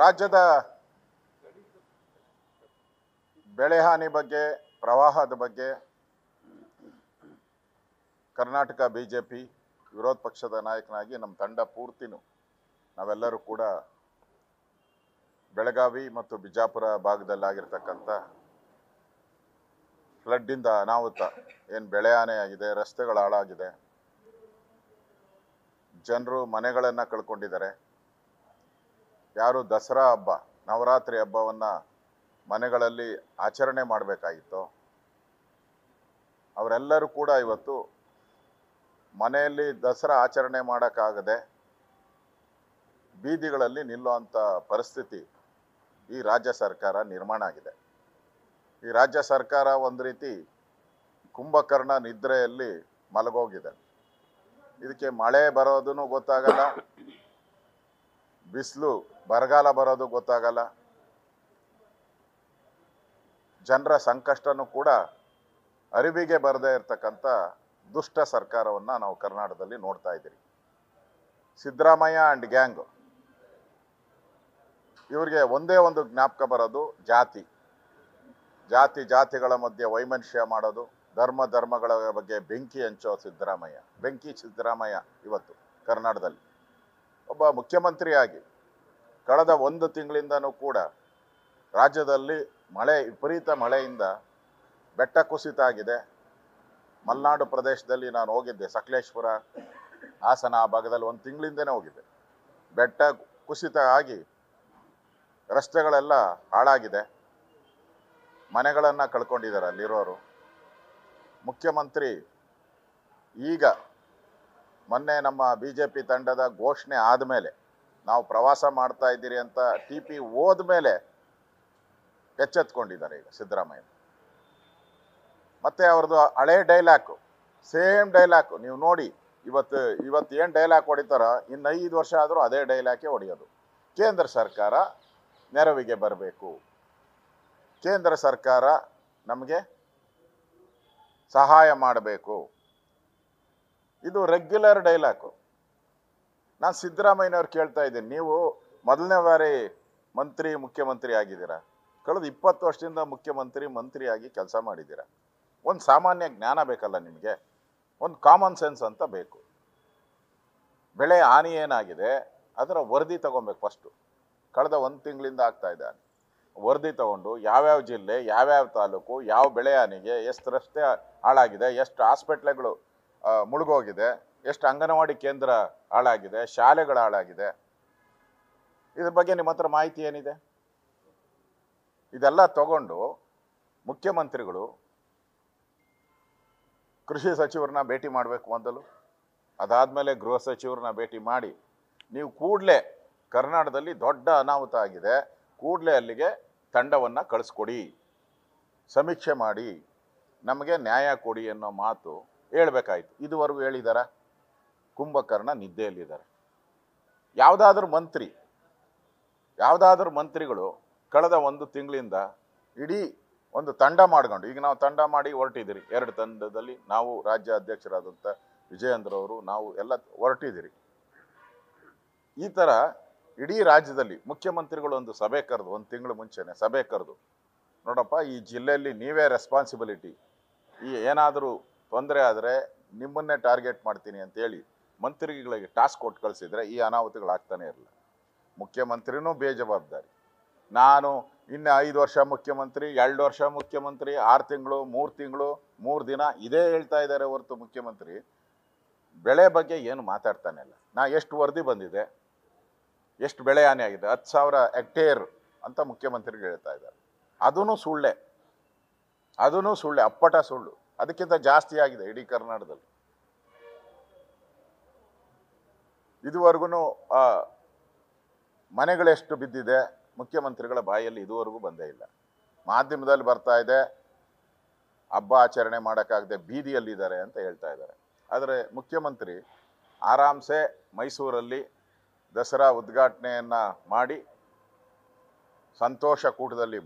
ರಾಜ್ಯದ ಬೆಳೆ ಹಾನಿ ಬಗ್ಗೆ, ಪ್ರವಾಹದ ಬಗ್ಗೆ ಕರ್ನಾಟಕ ಬಿಜೆಪಿ ವಿರೋಧ ಪಕ್ಷದ ನಾಯಕನಾಗಿ ನಮ್ಮ ತಂಡ ಪೂರ್ತಿನೂ ನಾವೆಲ್ಲರೂ ಕೂಡ ಬೆಳಗಾವಿ ಮತ್ತು ಬಿಜಾಪುರ ಭಾಗದಲ್ಲಾಗಿರ್ತಕ್ಕಂಥ ಫ್ಲಡ್ಡಿಂದ ಅನಾಹುತ ಏನು ಬೆಳೆ ಹಾನಿ ಆಗಿದೆ, ರಸ್ತೆಗಳು ಹಾಳಾಗಿದೆ, ಜನರು ಮನೆಗಳನ್ನು ಕಳ್ಕೊಂಡಿದ್ದಾರೆ. ಯಾರು ದಸರಾ ಹಬ್ಬ, ನವರಾತ್ರಿ ಹಬ್ಬವನ್ನು ಮನೆಗಳಲ್ಲಿ ಆಚರಣೆ ಮಾಡಬೇಕಾಗಿತ್ತು, ಅವರೆಲ್ಲರೂ ಕೂಡ ಇವತ್ತು ಮನೆಯಲ್ಲಿ ದಸರಾ ಆಚರಣೆ ಮಾಡೋಕ್ಕಾಗದೆ ಬೀದಿಗಳಲ್ಲಿ ನಿಲ್ಲುವಂಥ ಪರಿಸ್ಥಿತಿ ಈ ರಾಜ್ಯ ಸರ್ಕಾರ ನಿರ್ಮಾಣ ಆಗಿದೆ. ಈ ರಾಜ್ಯ ಸರ್ಕಾರ ಒಂದು ರೀತಿ ಕುಂಭಕರ್ಣ ನಿದ್ರೆಯಲ್ಲಿ ಮಲಗೋಗಿದೆ. ಇದಕ್ಕೆ ಮಳೆ ಬರೋದೂ ಗೊತ್ತಾಗಲ್ಲ, ಬಿಸಿಲು ಬರಗಾಲ ಬರೋದು ಗೊತ್ತಾಗಲ್ಲ, ಜನರ ಸಂಕಷ್ಟನೂ ಕೂಡ ಅರಿವಿಗೆ ಬರದೇ ಇರತಕ್ಕಂಥ ದುಷ್ಟ ಸರ್ಕಾರವನ್ನು ನಾವು ಕರ್ನಾಟಕದಲ್ಲಿ ನೋಡ್ತಾ ಇದ್ದೀರಿ. ಸಿದ್ದರಾಮಯ್ಯ ಆ್ಯಂಡ್ ಗ್ಯಾಂಗ್ ಇವರಿಗೆ ಒಂದೇ ಒಂದು ಜ್ಞಾಪಕ ಬರೋದು ಜಾತಿಗಳ ಮಧ್ಯೆ ವೈಮನಸ್ಯ ಮಾಡೋದು, ಧರ್ಮಗಳ ಬಗ್ಗೆ ಬೆಂಕಿ ಹಂಚೋ ಸಿದ್ದರಾಮಯ್ಯ ಇವತ್ತು ಕರ್ನಾಟಕದಲ್ಲಿ ಒಬ್ಬ ಮುಖ್ಯಮಂತ್ರಿಯಾಗಿ ಕಳೆದ 1 ತಿಂಗಳಿಂದನೂ ಕೂಡ ರಾಜ್ಯದಲ್ಲಿ ವಿಪರೀತ ಮಳೆಯಿಂದ ಬೆಟ್ಟ ಕುಸಿತ ಆಗಿದೆ. ಮಲೆನಾಡು ಪ್ರದೇಶದಲ್ಲಿ ನಾನು ಹೋಗಿದ್ದೆ, ಸಕಲೇಶ್ಪುರ, ಹಾಸನ ಆ ಭಾಗದಲ್ಲಿ 1 ತಿಂಗಳಿಂದನೇ ಹೋಗಿದ್ದೆ. ಬೆಟ್ಟ ಕುಸಿತ ಆಗಿ ರಸ್ತೆಗಳೆಲ್ಲ ಹಾಳಾಗಿದೆ, ಮನೆಗಳನ್ನು ಕಳ್ಕೊಂಡಿದ್ದಾರೆ ಅಲ್ಲಿರೋರು. ಮುಖ್ಯಮಂತ್ರಿ ಈಗ ಮೊನ್ನೆ ನಮ್ಮ BJP ತಂಡದ ಘೋಷಣೆ ಆದಮೇಲೆ ನಾವು ಪ್ರವಾಸ ಮಾಡ್ತಾ ಇದ್ದೀರಿ ಅಂತ TP ಹೋದ್ಮೇಲೆ ಎಚ್ಚೆತ್ಕೊಂಡಿದ್ದಾರೆ ಈಗ ಸಿದ್ದರಾಮಯ್ಯ. ಮತ್ತೆ ಅವ್ರದ್ದು ಹಳೆ ಡೈಲಾಗು, ಸೇಮ್ ಡೈಲಾಗು ನೀವು ನೋಡಿ. ಇವತ್ತು ಏನು ಡೈಲಾಗ್ ಹೊಡಿತಾರೋ ಇನ್ನು 5 ವರ್ಷ ಆದರೂ ಅದೇ ಡೈಲಾಗೇ ಹೊಡೆಯೋದು. ಕೇಂದ್ರ ಸರ್ಕಾರ ನೆರವಿಗೆ ಬರಬೇಕು, ಕೇಂದ್ರ ಸರ್ಕಾರ ನಮಗೆ ಸಹಾಯ ಮಾಡಬೇಕು, ಇದು ರೆಗ್ಯುಲರ್ ಡೈಲಾಗು. ನಾನು ಸಿದ್ದರಾಮಯ್ಯನವ್ರು ಕೇಳ್ತಾ ಇದ್ದೀನಿ, ನೀವು ಮೊದಲನೇ ಬಾರಿ ಮುಖ್ಯಮಂತ್ರಿ ಆಗಿದ್ದೀರಾ, ಕಳೆದ 20 ವರ್ಷದಿಂದ ಮಂತ್ರಿಯಾಗಿ ಕೆಲಸ ಮಾಡಿದ್ದೀರಾ. ಒಂದು ಸಾಮಾನ್ಯ ಜ್ಞಾನ ಬೇಕಲ್ಲ ನಿಮಗೆ, ಒಂದು ಕಾಮನ್ ಸೆನ್ಸ್ ಅಂತ ಬೇಕು. ಬೆಳೆ ಹಾನಿ ಏನಾಗಿದೆ ಅದರ ವರದಿ ತಗೊಬೇಕು ಫಸ್ಟು. ಕಳೆದ 1 ತಿಂಗಳಿಂದ ಆಗ್ತಾ ಇದೆ ವರದಿ ತಗೊಂಡು ಯಾವ್ಯಾವ ಜಿಲ್ಲೆ, ಯಾವ್ಯಾವ ತಾಲೂಕು, ಯಾವ ಬೆಳೆ ಹಾನಿಗೆ ಎಷ್ಟು ರಸ್ತೆ ಹಾಳಾಗಿದೆ, ಎಷ್ಟು ಹಾಸ್ಪಿಟ್ಲ್ಗಳು ಮುಳುಗೋಗಿದೆ, ಎಷ್ಟು ಅಂಗನವಾಡಿ ಕೇಂದ್ರ ಹಾಳಾಗಿದೆ, ಶಾಲೆಗಳು ಹಾಳಾಗಿದೆ, ಇದ್ರ ಬಗ್ಗೆ ನಿಮ್ಮ ಹತ್ರ ಮಾಹಿತಿ ಏನಿದೆ? ಇದೆಲ್ಲ ತಗೊಂಡು ಮುಖ್ಯಮಂತ್ರಿಗಳು ಕೃಷಿ ಸಚಿವರನ್ನ ಭೇಟಿ ಮಾಡಬೇಕು ಮೊದಲು, ಅದಾದಮೇಲೆ ಗೃಹ ಸಚಿವರನ್ನ ಭೇಟಿ ಮಾಡಿ ನೀವು ಕೂಡಲೇ ಕರ್ನಾಟಕದಲ್ಲಿ ದೊಡ್ಡ ಅನಾಹುತ ಆಗಿದೆ, ಕೂಡಲೇ ಅಲ್ಲಿಗೆ ತಂಡವನ್ನು ಕಳಿಸ್ಕೊಡಿ, ಸಮೀಕ್ಷೆ ಮಾಡಿ ನಮಗೆ ನ್ಯಾಯ ಕೊಡಿ ಅನ್ನೋ ಮಾತು ಹೇಳಬೇಕಾಯ್ತು. ಇದುವರೆಗೂ ಹೇಳಿದಾರ? ಕುಂಭಕರ್ಣ ನಿದ್ದೆಯಲ್ಲಿದ್ದಾರೆ. ಯಾವುದಾದ್ರೂ ಮಂತ್ರಿಗಳು ಕಳೆದ 1 ತಿಂಗಳಿಂದ ಇಡೀ ಒಂದು ತಂಡ ಮಾಡ್ಕೊಂಡು, ಈಗ ನಾವು ತಂಡ ಮಾಡಿ ಹೊರಟಿದ್ದೀರಿ, 2 ತಂಡದಲ್ಲಿ ನಾವು ರಾಜ್ಯ ಅಧ್ಯಕ್ಷರಾದಂಥ ವಿಜಯೇಂದ್ರ ಅವರು ನಾವು ಎಲ್ಲ ಹೊರಟಿದ್ದೀರಿ. ಈ ಥರ ಇಡೀ ರಾಜ್ಯದಲ್ಲಿ ಮುಖ್ಯಮಂತ್ರಿಗಳು ಒಂದು ಸಭೆ ಕರೆದು 1 ತಿಂಗಳು ಮುಂಚೆನೆ ಸಭೆ ಕರೆದು, ನೋಡಪ್ಪ ಈ ಜಿಲ್ಲೆಯಲ್ಲಿ ನೀವೇ ರೆಸ್ಪಾನ್ಸಿಬಿಲಿಟಿ, ಏನಾದರೂ ತೊಂದರೆ ಆದರೆ ನಿಮ್ಮನ್ನೇ ಟಾರ್ಗೆಟ್ ಮಾಡ್ತೀನಿ ಅಂತೇಳಿ ಮಂತ್ರಿಗಳಿಗೆ ಟಾಸ್ಕ್ ಕೊಟ್ಟು ಕಳಿಸಿದರೆ ಈ ಅನಾಹುತಗಳಾಗ್ತಾನೆ ಇರಲಿಲ್ಲ. ಮುಖ್ಯಮಂತ್ರಿನೂ ಬೇಜವಾಬ್ದಾರಿ, ನಾನು ಇನ್ನು 5 ವರ್ಷ ಮುಖ್ಯಮಂತ್ರಿ, 2 ವರ್ಷ ಮುಖ್ಯಮಂತ್ರಿ, 6 ತಿಂಗಳು, 3 ತಿಂಗಳು, 3 ದಿನ ಇದೇ ಹೇಳ್ತಾ ಇದ್ದಾರೆ ಹೊರತು ಮುಖ್ಯಮಂತ್ರಿ ಬೆಳೆ ಬಗ್ಗೆ ಏನು ಮಾತಾಡ್ತಾನೆ ಇಲ್ಲ. ಎಷ್ಟು ವರದಿ ಬಂದಿದೆ, ಎಷ್ಟು ಬೆಳೆ ಹಾನಿ ಆಗಿದೆ, 10,000 ಹೆಕ್ಟೇರ್ ಅಂತ ಮುಖ್ಯಮಂತ್ರಿಗಳು ಹೇಳ್ತಾ ಇದ್ದಾರೆ. ಅದೂ ಸುಳ್ಳೆ, ಅಪ್ಪಟ ಸುಳ್ಳು. ಅದಕ್ಕಿಂತ ಜಾಸ್ತಿ ಆಗಿದೆ ಇಡೀ ಕರ್ನಾಟಕದಲ್ಲಿ. ಇದುವರೆಗೂ ಮನೆಗಳೆಷ್ಟು ಬಿದ್ದಿದೆ ಮುಖ್ಯಮಂತ್ರಿಗಳ ಬಾಯಲ್ಲಿ ಇದುವರೆಗೂ ಬಂದೇ ಇಲ್ಲ. ಮಾಧ್ಯಮದಲ್ಲಿ ಬರ್ತಾ ಇದೆ, ಹಬ್ಬ ಆಚರಣೆ ಮಾಡೋಕ್ಕಾಗದೆ ಬೀದಿಯಲ್ಲಿದ್ದಾರೆ ಅಂತ ಹೇಳ್ತಾ ಇದ್ದಾರೆ. ಆದರೆ ಮುಖ್ಯಮಂತ್ರಿ ಆರಾಮ್ಸೆ ಮೈಸೂರಲ್ಲಿ ದಸರಾ ಉದ್ಘಾಟನೆಯನ್ನು ಮಾಡಿ ಸಂತೋಷ ಕೂಟದಲ್ಲಿ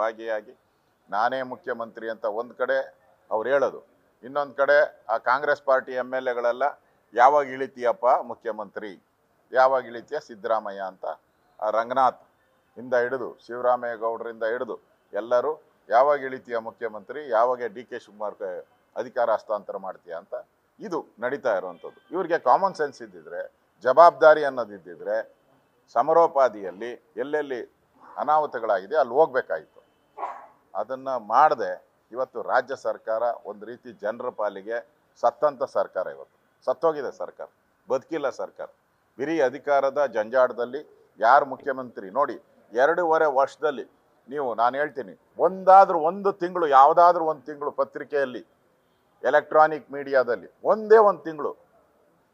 ಭಾಗಿಯಾಗಿ ನಾನೇ ಮುಖ್ಯಮಂತ್ರಿ ಅಂತ ಒಂದು ಕಡೆ ಅವ್ರು ಹೇಳೋದು, ಇನ್ನೊಂದು ಕಡೆ ಆ ಕಾಂಗ್ರೆಸ್ ಪಾರ್ಟಿ MLAಗಳೆಲ್ಲ ಯಾವಾಗ ಇಳಿತೀಯಪ್ಪ ಮುಖ್ಯಮಂತ್ರಿ, ಯಾವಾಗ ಇಳಿತೀಯ ಸಿದ್ದರಾಮಯ್ಯ ಅಂತ ರಂಗನಾಥ್ ಇಂದ ಹಿಡಿದು ಶಿವರಾಮೇಗೌಡರಿಂದ ಗೌಡರಿಂದ ಹಿಡಿದು ಎಲ್ಲರೂ ಯಾವಾಗ ಇಳಿತೀಯ ಮುಖ್ಯಮಂತ್ರಿ, ಯಾವಾಗ ಡಿ ಕೆ ಶಿವಕುಮಾರ್ ಅಧಿಕಾರ ಹಸ್ತಾಂತರ ಮಾಡ್ತೀಯ ಅಂತ ಇದು ನಡೀತಾ ಇರುವಂಥದ್ದು. ಇವ್ರಿಗೆ ಕಾಮನ್ ಸೆನ್ಸ್ ಇದ್ದಿದ್ರೆ, ಜವಾಬ್ದಾರಿ ಅನ್ನೋದಿದ್ದಿದ್ರೆ ಸಮರೋಪಾದಿಯಲ್ಲಿ ಎಲ್ಲೆಲ್ಲಿ ಅನಾಹುತಗಳಾಗಿದೆ ಅಲ್ಲಿ ಹೋಗ್ಬೇಕಾಗಿತ್ತು. ಅದನ್ನು ಮಾಡದೆ ಇವತ್ತು ರಾಜ್ಯ ಸರ್ಕಾರ ಒಂದು ರೀತಿ ಜನರ ಪಾಲಿಗೆ ಸತ್ತಂಥ ಸರ್ಕಾರ, ಇವತ್ತು ಸತ್ತೋಗಿದೆ ಸರ್ಕಾರ, ಬದುಕಿಲ್ಲ ಸರ್ಕಾರ. ಬಿರಿ ಅಧಿಕಾರದ ಜಂಜಾಟದಲ್ಲಿ ಯಾರು ಮುಖ್ಯಮಂತ್ರಿ ನೋಡಿ, 2.5 ವರ್ಷದಲ್ಲಿ ನೀವು, ನಾನು ಹೇಳ್ತೀನಿ, ಒಂದು ತಿಂಗಳು, ಯಾವುದಾದ್ರೂ ಒಂದು ತಿಂಗಳು ಪತ್ರಿಕೆಯಲ್ಲಿ, ಎಲೆಕ್ಟ್ರಾನಿಕ್ ಮೀಡಿಯಾದಲ್ಲಿ ಒಂದೇ ಒಂದು ತಿಂಗಳು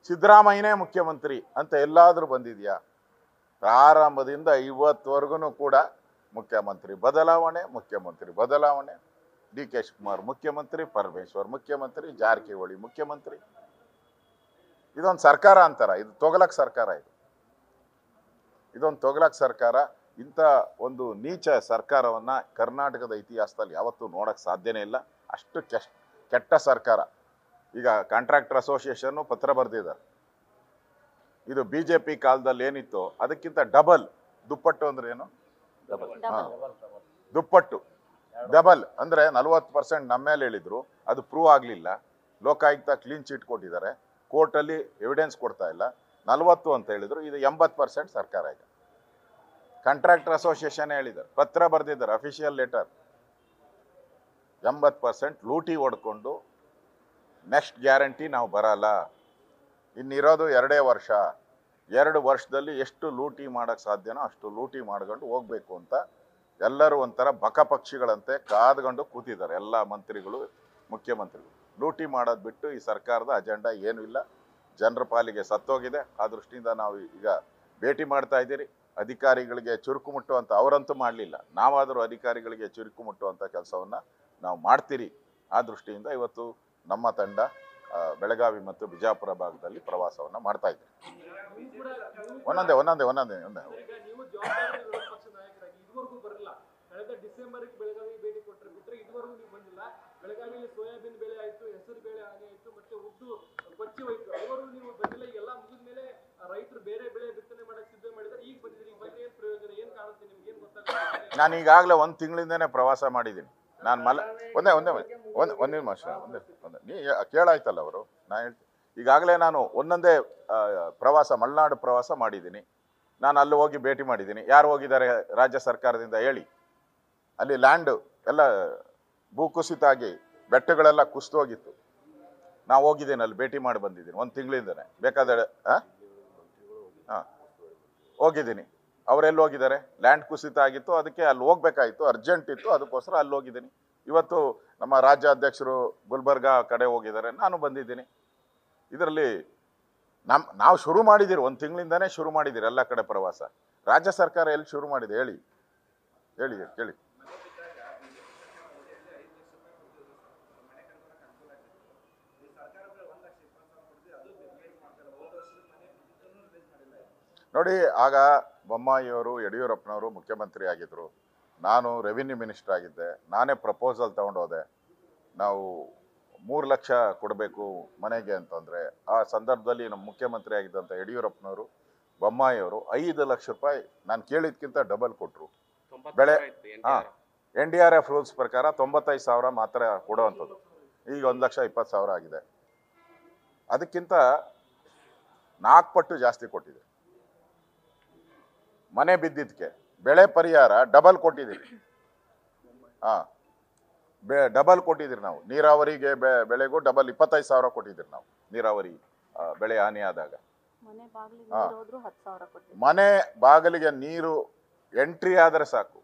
ಸಿದ್ದರಾಮಯ್ಯನೇ ಮುಖ್ಯಮಂತ್ರಿ ಅಂತ ಎಲ್ಲಾದರೂ ಬಂದಿದೆಯಾ? ಪ್ರಾರಂಭದಿಂದ ಇವತ್ತುವರೆಗೂ ಕೂಡ ಮುಖ್ಯಮಂತ್ರಿ ಬದಲಾವಣೆ, ಡಿ ಕೆ ಶಿವಕುಮಾರ್ ಮುಖ್ಯಮಂತ್ರಿ, ಪರಮೇಶ್ವರ್ ಮುಖ್ಯಮಂತ್ರಿ, ಜಾರಕಿಹೊಳಿ ಮುಖ್ಯಮಂತ್ರಿ. ಇದೊಂದು ಸರ್ಕಾರ ಅಂತಾರ? ಇದು ತೊಗಲಕ್ ಸರ್ಕಾರ, ಇದೊಂದು ತೊಗಲಕ್ ಸರ್ಕಾರ. ಇಂಥ ಒಂದು ನೀಚ ಸರ್ಕಾರವನ್ನು ಕರ್ನಾಟಕದ ಇತಿಹಾಸದಲ್ಲಿ ಯಾವತ್ತೂ ನೋಡೋಕ್ಕೆ ಸಾಧ್ಯನೇ ಇಲ್ಲ. ಅಷ್ಟು ಕೆಟ್ಟ ಸರ್ಕಾರ. ಈಗ ಕಾಂಟ್ರಾಕ್ಟರ್ ಅಸೋಸಿಯೇಷನ್ನು ಪತ್ರ ಬರೆದಿದ್ದಾರೆ. ಇದು BJP ಕಾಲದಲ್ಲಿ ಏನಿತ್ತು ಅದಕ್ಕಿಂತ ದುಪ್ಪಟ್ಟು ಅಂದ್ರೆ ಏನು? ದುಪ್ಪಟ್ಟು, ಡಬಲ್ ಅಂದರೆ 40% ನಮ್ಮ ಮೇಲೆ ಹೇಳಿದ್ರು, ಅದು ಪ್ರೂವ್ ಆಗಲಿಲ್ಲ. ಲೋಕಾಯುಕ್ತ ಕ್ಲೀನ್ ಚೀಟ್ ಕೊಟ್ಟಿದ್ದಾರೆ, ಕೋರ್ಟಲ್ಲಿ ಎವಿಡೆನ್ಸ್ ಕೊಡ್ತಾ ಇಲ್ಲ. 40 ಅಂತ ಹೇಳಿದ್ರು, ಇದು 80% ಸರ್ಕಾರ. ಈಗ ಕಾಂಟ್ರಾಕ್ಟರ್ ಅಸೋಸಿಯೇಷನ್ ಹೇಳಿದ್ದಾರೆ, ಪತ್ರ ಬರೆದಿದ್ದಾರೆ, ಅಫಿಷಿಯಲ್ ಲೆಟರ್. 80% ಲೂಟಿ ಹೊಡ್ಕೊಂಡು ನೆಕ್ಸ್ಟ್ ಗ್ಯಾರಂಟಿ ನಾವು ಬರಲ್ಲ, ಇನ್ನಿರೋದು 2 ವರ್ಷ, 2 ವರ್ಷದಲ್ಲಿ ಎಷ್ಟು ಲೂಟಿ ಮಾಡೋಕ್ಕೆ ಸಾಧ್ಯನೋ ಅಷ್ಟು ಲೂಟಿ ಮಾಡ್ಕೊಂಡು ಹೋಗ್ಬೇಕು ಅಂತ ಎಲ್ಲರೂ ಒಂಥರ ಬಕಪಕ್ಷಿಗಳಂತೆ ಕಾದ್ಕೊಂಡು ಕೂತಿದ್ದಾರೆ. ಎಲ್ಲ ಮಂತ್ರಿಗಳು, ಮುಖ್ಯಮಂತ್ರಿಗಳು ಲೂಟಿ ಮಾಡೋದು ಬಿಟ್ಟು ಈ ಸರ್ಕಾರದ ಅಜೆಂಡಾ ಏನೂ ಇಲ್ಲ. ಜನರ ಪಾಲಿಗೆ ಸತ್ತೋಗಿದೆ. ಆ ದೃಷ್ಟಿಯಿಂದ ನಾವು ಈಗ ಭೇಟಿ ಮಾಡ್ತಾ ಇದ್ದೀರಿ. ಅಧಿಕಾರಿಗಳಿಗೆ ಚುರುಕು ಮುಟ್ಟುವಂಥ, ಅವರಂತೂ ಮಾಡಲಿಲ್ಲ, ನಾವಾದರೂ ಅಧಿಕಾರಿಗಳಿಗೆ ಚುರುಕು ಮುಟ್ಟುವಂಥ ಕೆಲಸವನ್ನು ನಾವು ಮಾಡ್ತೀರಿ. ಆ ದೃಷ್ಟಿಯಿಂದ ಇವತ್ತು ನಮ್ಮ ತಂಡ ಬೆಳಗಾವಿ ಮತ್ತು ಬಿಜಾಪುರ ಭಾಗದಲ್ಲಿ ಪ್ರವಾಸವನ್ನು ಮಾಡ್ತಾ ಇದ್ದೀವಿ. ಒಂದೊಂದೇ ನಾನು ಈಗಾಗಲೇ 1 ತಿಂಗಳಿಂದನೇ ಪ್ರವಾಸ ಮಾಡಿದ್ದೀನಿ. ನಾನು ಒಂದೇ ನಿಮಿಷ ನೀ ಕೇಳಾಯ್ತಲ್ಲ ಅವರು, ನಾನು ಹೇಳ್ತೀನಿ. ಈಗಾಗಲೇ ನಾನು ಒಂದೊಂದೇ ಪ್ರವಾಸ, ಮಲೆನಾಡು ಪ್ರವಾಸ ಮಾಡಿದ್ದೀನಿ. ನಾನು ಅಲ್ಲಿ ಹೋಗಿ ಭೇಟಿ ಮಾಡಿದ್ದೀನಿ. ಯಾರು ಹೋಗಿದ್ದಾರೆ ರಾಜ್ಯ ಸರ್ಕಾರದಿಂದ ಹೇಳಿ? ಅಲ್ಲಿ ಲ್ಯಾಂಡ್ ಎಲ್ಲ ಭೂಕುಸಿತ ಆಗಿ ಬೆಟ್ಟಗಳೆಲ್ಲ ಕುಸಿದೋಗಿತ್ತು. ನಾವು ಹೋಗಿದ್ದೀನಿ, ಅಲ್ಲಿ ಭೇಟಿ ಮಾಡಿ ಬಂದಿದ್ದೀನಿ 1 ತಿಂಗಳಿಂದನೇ. ಬೇಕಾದರೆ ಹೋಗಿದ್ದೀನಿ. ಅವರೆಲ್ಲಿ ಹೋಗಿದ್ದಾರೆ? ಲ್ಯಾಂಡ್ ಕುಸಿತ ಆಗಿತ್ತು, ಅದಕ್ಕೆ ಅಲ್ಲಿ ಹೋಗ್ಬೇಕಾಗಿತ್ತು, ಅರ್ಜೆಂಟ್ ಇತ್ತು, ಅದಕ್ಕೋಸ್ಕರ ಅಲ್ಲಿ ಹೋಗಿದ್ದೀನಿ. ಇವತ್ತು ನಮ್ಮ ರಾಜ್ಯಾಧ್ಯಕ್ಷರು ಗುಲ್ಬರ್ಗಾ ಕಡೆ ಹೋಗಿದ್ದಾರೆ, ನಾನು ಬಂದಿದ್ದೀನಿ. ಇದರಲ್ಲಿ ನಾವು ಶುರು ಮಾಡಿದ್ದೀರಿ, 1 ತಿಂಗಳಿಂದನೇ ಶುರು ಮಾಡಿದ್ದೀರಿ ಎಲ್ಲ ಕಡೆ ಪ್ರವಾಸ. ರಾಜ್ಯ ಸರ್ಕಾರ ಎಲ್ಲಿ ಶುರು ಮಾಡಿದೆ ಹೇಳಿ ಕೇಳಿ. ನೋಡಿ, ಆಗ ಬೊಮ್ಮಾಯಿಯವರು, ಯಡಿಯೂರಪ್ಪನವರು ಮುಖ್ಯಮಂತ್ರಿ ಆಗಿದ್ದರು. ನಾನು ರೆವಿನ್ಯೂ ಮಿನಿಸ್ಟರ್ ಆಗಿದ್ದೆ. ನಾನೇ ಪ್ರಪೋಸಲ್ ತೊಗೊಂಡೋದೆ, ನಾವು 3 ಲಕ್ಷ ಕೊಡಬೇಕು ಮನೆಗೆ ಅಂತಂದರೆ. ಆ ಸಂದರ್ಭದಲ್ಲಿ ನಮ್ಮ ಮುಖ್ಯಮಂತ್ರಿ ಆಗಿದ್ದಂಥ ಯಡಿಯೂರಪ್ಪನವರು, ಬೊಮ್ಮಾಯಿಯವರು 5 ಲಕ್ಷ ರೂಪಾಯಿ ನಾನು ಕೇಳಿದ್ಕಿಂತ ಡಬಲ್ ಕೊಟ್ಟರು. ಬೆಳೆ NDRF ರೂಲ್ಸ್ ಪ್ರಕಾರ 95,000 ಮಾತ್ರ ಕೊಡುವಂಥದ್ದು. ಈಗ 1,20,000 ಆಗಿದೆ. ಅದಕ್ಕಿಂತ 4 ಪಟ್ಟು ಜಾಸ್ತಿ ಕೊಟ್ಟಿದೆ. ಮನೆ ಬಿದ್ದಿದ್ದಕ್ಕೆ ಬೆಳೆ ಪರಿಹಾರ ಡಬಲ್ ಕೊಟ್ಟಿದ್ದೀರಿ. ಡಬಲ್ ಕೊಟ್ಟಿದ್ದೀರಿ ನಾವು. ನೀರಾವರಿಗೆ ಬೆಳೆಗೂ ಡಬಲ್ 25,000 ಕೊಟ್ಟಿದ್ದೀರಿ ನಾವು. ನೀರಾವರಿ ಬೆಳೆ ಹಾನಿ ಆದಾಗ ಮನೆ ಬಾಗಿಲಿಗೆ ನೀರು ಎಂಟ್ರಿ ಆದರೆ ಸಾಕು,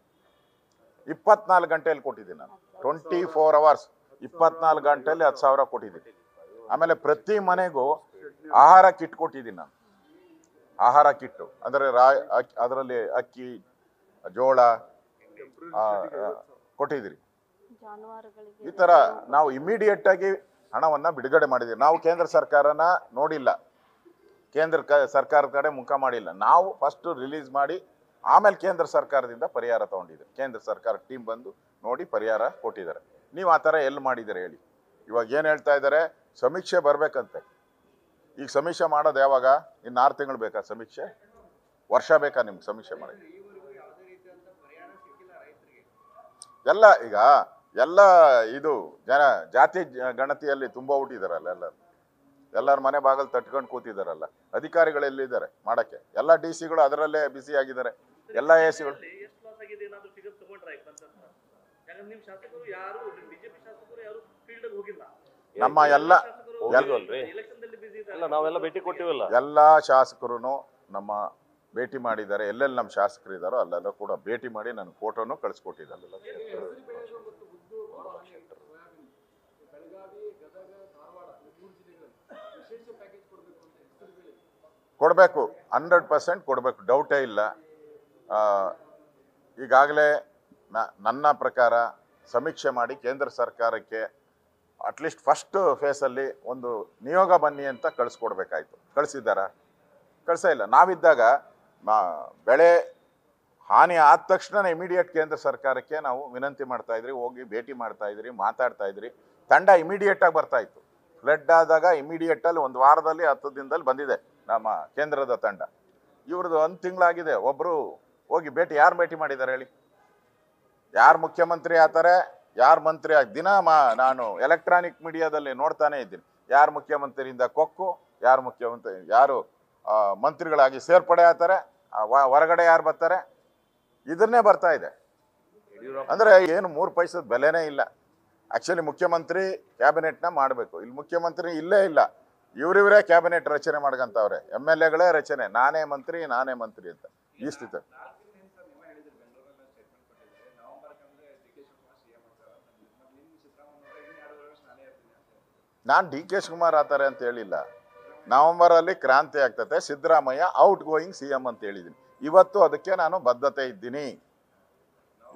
24 ಗಂಟೆಯಲ್ಲಿ ಕೊಟ್ಟಿದ್ದೀನಿ ನಾನು. 24 hours 24 ಗಂಟೆಯಲ್ಲಿ 10,000 ಕೊಟ್ಟಿದ್ದೀನಿ. ಆಮೇಲೆ ಪ್ರತಿ ಮನೆಗೂ ಆಹಾರ ಕಿಟ್ ಕೊಟ್ಟಿದ್ದೀನಿ ನಾನು. ಆಹಾರ ಕಿಟ್ಟು ಅಂದರೆ ಅದರಲ್ಲಿ ಅಕ್ಕಿ, ಜೋಳ ಕೊಟ್ಟಿದ್ದೀರಿ. ಈ ಥರ ನಾವು ಇಮಿಡಿಯೇಟ್ ಆಗಿ ಹಣವನ್ನು ಬಿಡುಗಡೆ ಮಾಡಿದ್ದೀವಿ. ನಾವು ಕೇಂದ್ರ ಸರ್ಕಾರನ ನೋಡಿಲ್ಲ, ಕೇಂದ್ರ ಸರ್ಕಾರದ ಕಡೆ ಮುಖ ಮಾಡಿಲ್ಲ. ನಾವು ಫಸ್ಟ್ ರಿಲೀಸ್ ಮಾಡಿ ಆಮೇಲೆ ಕೇಂದ್ರ ಸರ್ಕಾರದಿಂದ ಪರಿಹಾರ ತೊಗೊಂಡಿದ್ದೀವಿ. ಕೇಂದ್ರ ಸರ್ಕಾರ ಟೀಮ್ ಬಂದು ನೋಡಿ ಪರಿಹಾರ ಕೊಟ್ಟಿದ್ದಾರೆ. ನೀವು ಆ ಥರ ಎಲ್ಲಿ ಮಾಡಿದ್ದೀರ ಹೇಳಿ? ಇವಾಗ ಏನು ಹೇಳ್ತಾ ಇದ್ದಾರೆ, ಸಮೀಕ್ಷೆ ಬರಬೇಕಂತೆ. ಈಗ ಸಮೀಕ್ಷೆ ಮಾಡೋದು ಯಾವಾಗ? ಇನ್ನು 6 ತಿಂಗಳು ಬೇಕಾ ಸಮೀಕ್ಷೆ? ವರ್ಷ ಬೇಕಾ ನಿಮ್ಗೆ ಸಮೀಕ್ಷೆ ಮಾಡಿ? ಎಲ್ಲ ಈಗ ಎಲ್ಲ ಇದು ಜಾತಿ ಗಣತಿಯಲ್ಲಿ ತುಂಬ ಹುಟ್ಟಿದಾರಲ್ಲ ಎಲ್ಲರ ಮನೆ ಬಾಗಲ್ ತಟ್ಕೊಂಡು ಕೂತಿದಾರಲ್ಲ. ಅಧಿಕಾರಿಗಳು ಎಲ್ಲಿದ್ದಾರೆ ಮಾಡಕ್ಕೆ? ಎಲ್ಲ ಡಿ ಸಿಗಳು ಅದರಲ್ಲೇ ಬಿಸಿ ಆಗಿದ್ದಾರೆ, ಎಲ್ಲ ಎ ಸಿಗಳು. ನಮ್ಮ ನಾವೆಲ್ಲ ಭೇಟಿ ಕೊಟ್ಟಿವಲ್ಲ, ಎಲ್ಲ ಶಾಸಕರು ನಮ್ಮ ಭೇಟಿ ಮಾಡಿದ್ದಾರೆ. ಎಲ್ಲೆಲ್ಲಿ ನಮ್ಮ ಶಾಸಕರು ಇದ್ದಾರೋ ಅಲ್ಲೆಲ್ಲ ಕೂಡ ಭೇಟಿ ಮಾಡಿ ನನ್ನ ಫೋಟೋನು ಕಳಿಸ್ಕೊಟ್ಟಿದ್ದಾರೆ. ಕೊಡಬೇಕು, 100% ಕೊಡಬೇಕು, ಡೌಟೇ ಇಲ್ಲ. ಈಗಾಗಲೇ ನನ್ನ ಪ್ರಕಾರ ಸಮೀಕ್ಷೆ ಮಾಡಿ ಕೇಂದ್ರ ಸರ್ಕಾರಕ್ಕೆ ಅಟ್ಲೀಸ್ಟ್ ಫಸ್ಟ್ ಫೇಸಲ್ಲಿ ಒಂದು ನಿಯೋಗ ಬನ್ನಿ ಅಂತ ಕಳಿಸ್ಕೊಡ್ಬೇಕಾಯ್ತು. ಕಳಿಸಿದ್ದಾರಾ? ಕಳಿಸೇ ಇಲ್ಲ. ನಾವಿದ್ದಾಗ ಬೆಳೆ ಹಾನಿ ಆದ ತಕ್ಷಣ ಇಮಿಡಿಯೇಟ್ ಕೇಂದ್ರ ಸರ್ಕಾರಕ್ಕೆ ನಾವು ವಿನಂತಿ ಮಾಡ್ತಾ ಇದ್ರಿ, ಹೋಗಿ ಭೇಟಿ ಮಾಡ್ತಾ ಇದ್ರಿ, ಮಾತಾಡ್ತಾ ಇದ್ರಿ. ತಂಡ ಇಮಿಡಿಯೇಟಾಗಿ ಬರ್ತಾ ಇತ್ತು. ಫ್ಲಡ್ ಆದಾಗ ಇಮಿಡಿಯೇಟಲ್ಲಿ 1 ವಾರದಲ್ಲಿ 10 ದಿನದಲ್ಲಿ ಬಂದಿದೆ ನಮ್ಮ ಕೇಂದ್ರದ ತಂಡ. ಇವ್ರದ್ದು 1 ತಿಂಗಳಾಗಿದೆ. ಒಬ್ಬರು ಹೋಗಿ ಯಾರು ಭೇಟಿ ಮಾಡಿದ್ದಾರೆ ಹೇಳಿ? ಯಾರು ಮುಖ್ಯಮಂತ್ರಿ ಆಗ್ತಾರೆ, ಯಾರು ಮಂತ್ರಿ ನಾನು ಎಲೆಕ್ಟ್ರಾನಿಕ್ ಮೀಡಿಯಾದಲ್ಲಿ ನೋಡ್ತಾನೆ ಇದ್ದೀನಿ. ಯಾರು ಮುಖ್ಯಮಂತ್ರಿಯಿಂದ ಕೊಕ್ಕು, ಯಾರು ಮಂತ್ರಿಗಳಾಗಿ ಸೇರ್ಪಡೆ ಆಗ್ತಾರೆ, ಹೊರಗಡೆ ಯಾರು ಬರ್ತಾರೆ, ಇದನ್ನೇ ಬರ್ತಾ ಇದೆ. ಅಂದರೆ ಏನು 3 ಪೈಸದ ಬೆಲೆನೇ ಇಲ್ಲ. ಆ್ಯಕ್ಚುಲಿ ಮುಖ್ಯಮಂತ್ರಿ ಕ್ಯಾಬಿನೆಟ್ನ ಮಾಡಬೇಕು. ಇಲ್ಲಿ ಮುಖ್ಯಮಂತ್ರಿ ಇಲ್ಲೇ ಇಲ್ಲ. ಇವರಿವರೇ ಕ್ಯಾಬಿನೆಟ್ ರಚನೆ ಮಾಡ್ಕೊಂತವ್ರೆ. MLAಗಳೇ ರಚನೆ, ನಾನೇ ಮಂತ್ರಿ ಅಂತ ಈ ಸ್ಥಿತಿ. ನಾನು ಡಿ ಕೆ ಶಿವಕುಮಾರ್ ಆತಾರೆ ಅಂತ ಹೇಳಿಲ್ಲ. ನವೆಂಬರಲ್ಲಿ ಕ್ರಾಂತಿ ಆಗ್ತದೆ, ಸಿದ್ದರಾಮಯ್ಯ ಔಟ್ ಗೋಯಿಂಗ್ CM ಅಂತ ಹೇಳಿದ್ದೀನಿ. ಇವತ್ತು ಅದಕ್ಕೆ ನಾನು ಬದ್ಧತೆ ಇದ್ದೀನಿ.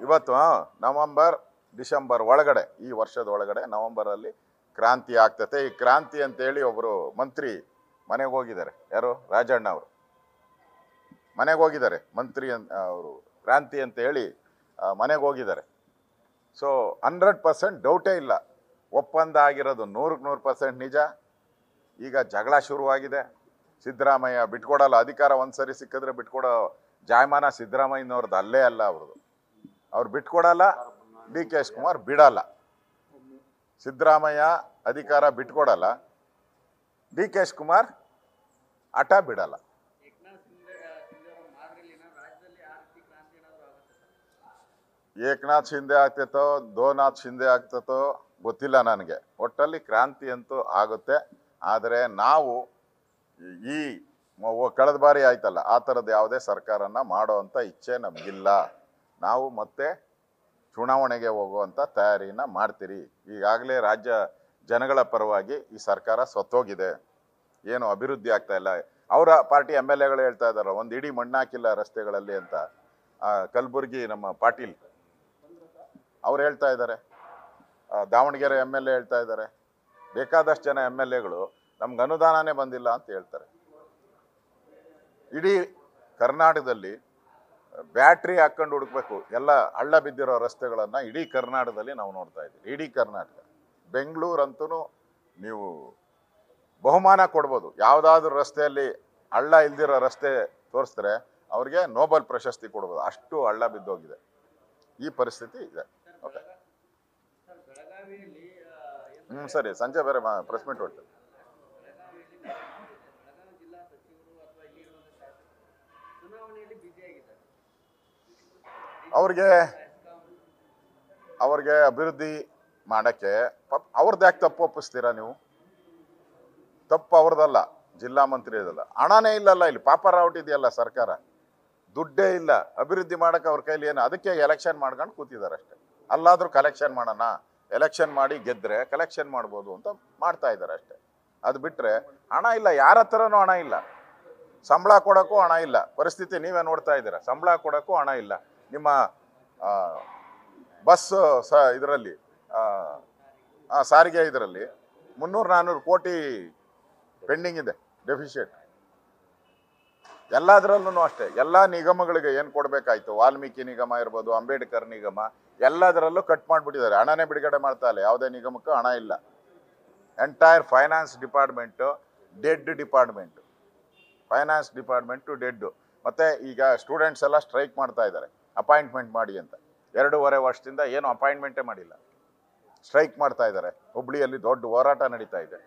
ಇವತ್ತು ನವೆಂಬರ್ ಡಿಸೆಂಬರ್ ಒಳಗಡೆ, ಈ ವರ್ಷದ ಒಳಗಡೆ ನವೆಂಬರಲ್ಲಿ ಕ್ರಾಂತಿ ಆಗ್ತದೆ. ಈ ಕ್ರಾಂತಿ ಅಂತೇಳಿ ಒಬ್ಬರು ಮಂತ್ರಿ ಮನೆಗೆ ಹೋಗಿದ್ದಾರೆ. ಯಾರು? ರಾಜಣ್ಣ ಅವರು ಮನೆಗೆ ಹೋಗಿದ್ದಾರೆ. ಮಂತ್ರಿ ಅವರು ಕ್ರಾಂತಿ ಅಂತ ಹೇಳಿ ಮನೆಗೆ ಹೋಗಿದ್ದಾರೆ. ಸೊ 100% ಡೌಟೇ ಇಲ್ಲ. ಒಪ್ಪಂದ ಆಗಿರೋದು 100% ನಿಜ. ಈಗ ಜಗಳ ಶುರುವಾಗಿದೆ. ಸಿದ್ದರಾಮಯ್ಯ ಬಿಟ್ಕೊಡಲ್ಲ. ಅಧಿಕಾರ ಒಂದ್ಸರಿ ಸಿಕ್ಕಿದ್ರೆ ಬಿಟ್ಕೊಡೋ ಜಾಯಮಾನ ಸಿದ್ದರಾಮಯ್ಯನವ್ರದ್ದು ಅಲ್ಲೇ ಅಲ್ಲ. ಅವ್ರು ಬಿಟ್ಕೊಡಲ್ಲ. ಡಿ ಕೆ ಶಿವಕುಮಾರ್ ಬಿಡಲ್ಲ. ಸಿದ್ದರಾಮಯ್ಯ ಅಧಿಕಾರ ಬಿಟ್ಕೊಡಲ್ಲ. ಡಿ ಕೆ ಶಿವಕುಮಾರ್ ಹಠ ಬಿಡಲ್ಲ. ಏಕನಾಥ್ ಶಿಂದೆ ಆಗ್ತೈತೋ ದೋನಾಥ್ ಶಿಂದೆ ಆಗ್ತೈತೋ ಗೊತ್ತಿಲ್ಲ ನನಗೆ. ಒಟ್ಟಲ್ಲಿ ಕ್ರಾಂತಿ ಅಂತೂ ಆಗುತ್ತೆ. ಆದರೆ ನಾವು ಈ ಕಳೆದ ಬಾರಿ ಆಯ್ತಲ್ಲ, ಆ ಥರದ್ದು ಯಾವುದೇ ಸರ್ಕಾರನ ಮಾಡೋ ಅಂಥ ಇಚ್ಛೆ ನಮಗಿಲ್ಲ. ನಾವು ಮತ್ತೆ ಚುನಾವಣೆಗೆ ಹೋಗುವಂಥ ತಯಾರಿನ ಮಾಡ್ತೀರಿ. ಈಗಾಗಲೇ ರಾಜ್ಯ ಜನಗಳ ಪರವಾಗಿ ಈ ಸರ್ಕಾರ ಸತ್ತೋಗಿದೆ. ಏನು ಅಭಿವೃದ್ಧಿ ಆಗ್ತಾ ಇಲ್ಲ. ಅವರ ಪಾರ್ಟಿ MLAಗಳು ಹೇಳ್ತಾ ಇದ್ದಾರೆ, ಒಂದು ಇಡೀ ಮಣ್ಣಾಕಿಲ್ಲ ರಸ್ತೆಗಳಲ್ಲಿ ಅಂತ. ಕಲಬುರ್ಗಿ ನಮ್ಮ ಪಾಟೀಲ್ ಅವ್ರು ಹೇಳ್ತಾ ಇದ್ದಾರೆ. ದಾವಣಗೆರೆ MLA ಹೇಳ್ತಾ ಇದ್ದಾರೆ. ಬೇಕಾದಷ್ಟು ಜನ MLAಗಳು ನಮ್ಗೆ ಅನುದಾನನೇ ಬಂದಿಲ್ಲ ಅಂತ ಹೇಳ್ತಾರೆ. ಇಡೀ ಕರ್ನಾಟಕದಲ್ಲಿ ಬ್ಯಾಟ್ರಿ ಹಾಕ್ಕೊಂಡು ಹುಡುಕ್ಬೇಕು ಎಲ್ಲ ಹಳ್ಳ ಬಿದ್ದಿರೋ ರಸ್ತೆಗಳನ್ನು ಇಡೀ ಕರ್ನಾಟಕದಲ್ಲಿ ನಾವು ನೋಡ್ತಾ ಇದ್ದೀವಿ. ಇಡೀ ಕರ್ನಾಟಕ. ಬೆಂಗಳೂರಂತೂ ನೀವು ಬಹುಮಾನ ಕೊಡ್ಬೋದು. ಯಾವುದಾದ್ರೂ ರಸ್ತೆಯಲ್ಲಿ ಹಳ್ಳ ಇಲ್ದಿರೋ ರಸ್ತೆ ತೋರಿಸಿದ್ರೆ ಅವ್ರಿಗೆ ನೋಬೆಲ್ ಪ್ರಶಸ್ತಿ ಕೊಡ್ಬೋದು. ಅಷ್ಟು ಹಳ್ಳ ಬಿದ್ದೋಗಿದೆ. ಈ ಪರಿಸ್ಥಿತಿ ಇದೆ. ಓಕೆ, ಸರಿ, ಸಂಜೆ ಬೇರೆ ಪ್ರೆಸ್ ಮೀಟ್ ಹೊರಡ್ತೇವೆ. ಅವ್ರಿಗೆ ಅಭಿವೃದ್ಧಿ ಮಾಡೋಕ್ಕೆ ಅವ್ರದ್ದು ಯಾಕೆ ತಪ್ಪು ಒಪ್ಪಿಸ್ತೀರಾ ನೀವು? ತಪ್ಪು ಅವ್ರದ್ದಲ್ಲ, ಜಿಲ್ಲಾ ಮಂತ್ರಿ ಇದಲ್ಲ. ಹಣನೇ ಇಲ್ಲಲ್ಲ ಇಲ್ಲಿ. ಪಾಪರಾವಟ್ ಇದೆಯಲ್ಲ ಸರ್ಕಾರ, ದುಡ್ಡೇ ಇಲ್ಲ. ಅಭಿವೃದ್ಧಿ ಮಾಡೋಕ್ಕೆ ಅವ್ರ ಕೈಲಿ ಏನು? ಅದಕ್ಕೆ ಎಲೆಕ್ಷನ್ ಮಾಡ್ಕೊಂಡು ಕೂತಿದ್ದಾರೆ ಅಷ್ಟೇ. ಅಲ್ಲಾದರೂ ಕಲೆಕ್ಷನ್ ಮಾಡೋಣ, ಎಲೆಕ್ಷನ್ ಮಾಡಿ ಗೆದ್ದರೆ ಕಲೆಕ್ಷನ್ ಮಾಡ್ಬೋದು ಅಂತ ಮಾಡ್ತಾ ಇದ್ದಾರೆ ಅಷ್ಟೇ. ಅದು ಬಿಟ್ಟರೆ ಹಣ ಇಲ್ಲ. ಯಾರ ಹತ್ರನೂ ಹಣ ಇಲ್ಲ. ಸಂಬಳ ಕೊಡೋಕ್ಕೂ ಹಣ ಇಲ್ಲ. ಪರಿಸ್ಥಿತಿ ನೀವೇ ನೋಡ್ತಾ ಇದ್ದೀರಾ. ಸಂಬಳ ಕೊಡೋಕ್ಕೂ ಹಣ ಇಲ್ಲ. ನಿಮ್ಮ ಬಸ್ ಇದರಲ್ಲಿ ಸಾರಿಗೆ ಇದರಲ್ಲಿ 300-400 ಕೋಟಿ ಪೆಂಡಿಂಗ್ ಇದೆ, ಡೆಫಿಷಿಯೇಟ್. ಎಲ್ಲದರಲ್ಲೂ ಅಷ್ಟೇ. ಎಲ್ಲ ನಿಗಮಗಳಿಗೆ ಏನು ಕೊಡಬೇಕಾಯ್ತು, ವಾಲ್ಮೀಕಿ ನಿಗಮ ಇರ್ಬೋದು, ಅಂಬೇಡ್ಕರ್ ನಿಗಮ, ಎಲ್ಲದರಲ್ಲೂ ಕಟ್ ಮಾಡಿಬಿಟ್ಟಿದ್ದಾರೆ. ಹಣನೇ ಬಿಡುಗಡೆ ಮಾಡ್ತಾ ಇಲ್ಲ. ಯಾವುದೇ ನಿಗಮಕ್ಕೂ ಹಣ ಇಲ್ಲ. Entire finance department dead department, finance department dead. ಮತ್ತು ಈಗ ಸ್ಟೂಡೆಂಟ್ಸ್ ಎಲ್ಲ ಸ್ಟ್ರೈಕ್ ಮಾಡ್ತಾ ಇದ್ದಾರೆ ಅಪಾಯಿಂಟ್ಮೆಂಟ್ ಮಾಡಿ ಅಂತ. 2.5 ವರ್ಷದಿಂದ ಏನು ಅಪಾಯಿಂಟ್ಮೆಂಟೇ ಮಾಡಿಲ್ಲ, ಸ್ಟ್ರೈಕ್ ಮಾಡ್ತಾ ಇದ್ದಾರೆ. ಹುಬ್ಳಿಯಲ್ಲಿ ದೊಡ್ಡ ಹೋರಾಟ ನಡೀತಾ ಇದೆ.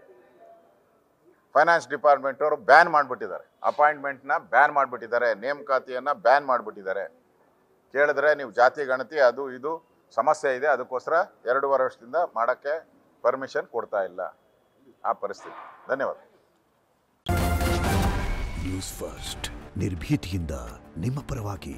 ಫೈನಾನ್ಸ್ ಡಿಪಾರ್ಟ್ಮೆಂಟ್ ಅವರು ಬ್ಯಾನ್ ಮಾಡಿಬಿಟ್ಟಿದ್ದಾರೆ, ಅಪಾಯಿಂಟ್ಮೆಂಟ್ನ ಬ್ಯಾನ್ ಮಾಡಿಬಿಟ್ಟಿದ್ದಾರೆ, ನೇಮಕಾತಿಯನ್ನು ಬ್ಯಾನ್ ಮಾಡಿಬಿಟ್ಟಿದ್ದಾರೆ. ಕೇಳಿದ್ರೆ ನೀವು ಜಾತಿ ಗಣತಿ ಅದು ಇದು ಸಮಸ್ಯೆ ಇದೆ, ಅದಕ್ಕೋಸ್ಕರ 2.5 ವರ್ಷದಿಂದ ಮಾಡೋಕ್ಕೆ ಪರ್ಮಿಷನ್ ಕೊಡ್ತಾ ಇಲ್ಲ. ಆ ಪರಿಸ್ಥಿತಿ. ಧನ್ಯವಾದ. ನ್ಯೂಸ್ ಫಸ್ಟ್ ನಿರ್ಭೀತಿಯಿಂದ ನಿಮ್ಮ ಪರವಾಗಿ.